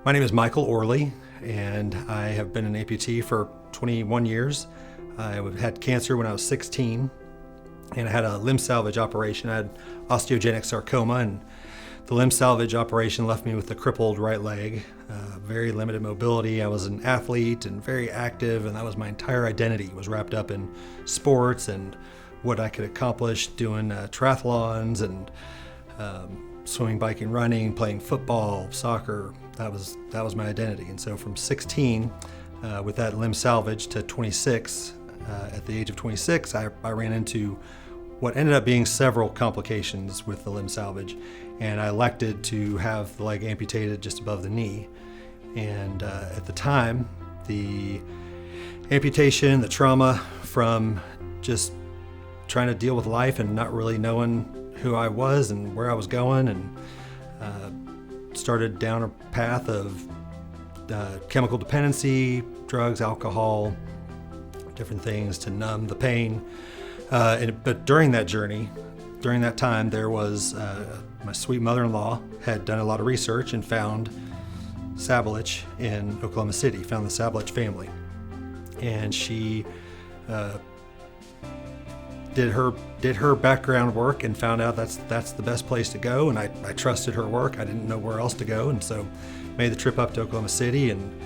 My name is Michael Orley, and I have been an amputee for 21 years. I had cancer when I was 16, and I had a limb salvage operation. I had osteogenic sarcoma, and the limb salvage operation left me with a crippled right leg, very limited mobility. I was an athlete and very active, and that was my entire identity, was wrapped up in sports and what I could accomplish doing triathlons and swimming, biking, running, playing football, soccer. That was my identity. And so from 16, with that limb salvage, to 26, at the age of 26, I ran into what ended up being several complications with the limb salvage, and I elected to have the leg amputated just above the knee. And at the time, the amputation, the trauma from just trying to deal with life and not really knowing who I was and where I was going, and started down a path of chemical dependency, drugs, alcohol, different things to numb the pain. But during that journey, during that time, there was my sweet mother-in-law had done a lot of research and found Sablich in Oklahoma City, found the Sablich family. And she did her background work and found out that's the best place to go, and I trusted her work. I didn't know where else to go, and so made the trip up to Oklahoma City. And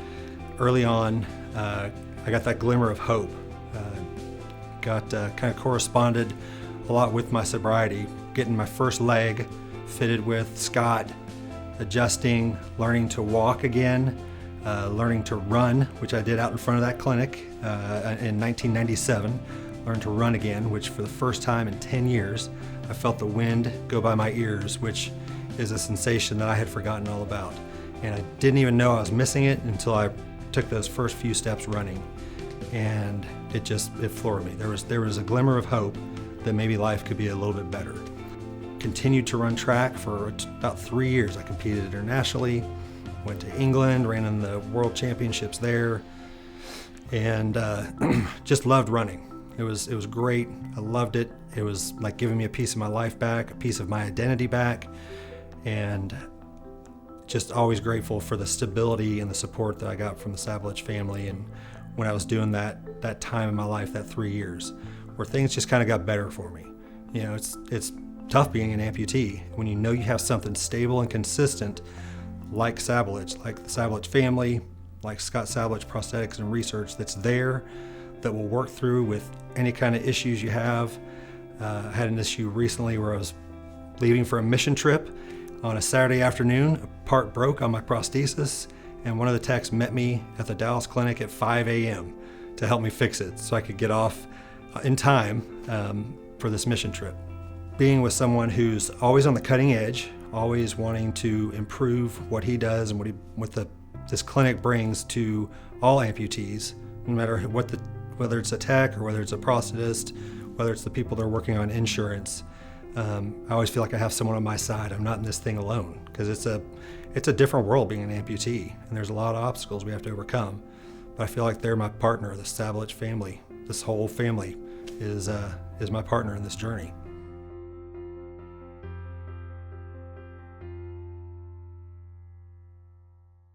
early on, I got that glimmer of hope. Kind of corresponded a lot with my sobriety, getting my first leg fitted with Scott, adjusting, learning to walk again, learning to run, which I did out in front of that clinic in 1997. Learned to run again, which for the first time in 10 years, I felt the wind go by my ears, which is a sensation that I had forgotten all about. And I didn't even know I was missing it until I took those first few steps running. And it floored me. There was a glimmer of hope that maybe life could be a little bit better. Continued to run track for about 3 years. I competed internationally, went to England, ran in the world championships there, and just loved running. It was great. I loved it. It was like giving me a piece of my life back, a piece of my identity back, and just always grateful for the stability and the support that I got from the Sablich family. And when I was doing that time in my life, that 3 years, where things just kind of got better for me. You know, it's tough being an amputee when you know you have something stable and consistent like Sablich, like the Sablich family, like Scott Sablich Prosthetics and Research, that's there, that will work through with any kind of issues you have. I had an issue recently where I was leaving for a mission trip on a Saturday afternoon. A part broke on my prosthesis, and one of the techs met me at the Dallas clinic at 5 a.m. to help me fix it so I could get off in time for this mission trip. Being with someone who's always on the cutting edge, always wanting to improve what he does and what this clinic brings to all amputees, no matter whether it's a tech or whether it's a prosthetist, whether it's the people that are working on insurance. I always feel like I have someone on my side. I'm not in this thing alone, because it's a different world being an amputee, and there's a lot of obstacles we have to overcome. But I feel like they're my partner. The Sablich family, this whole family is my partner in this journey.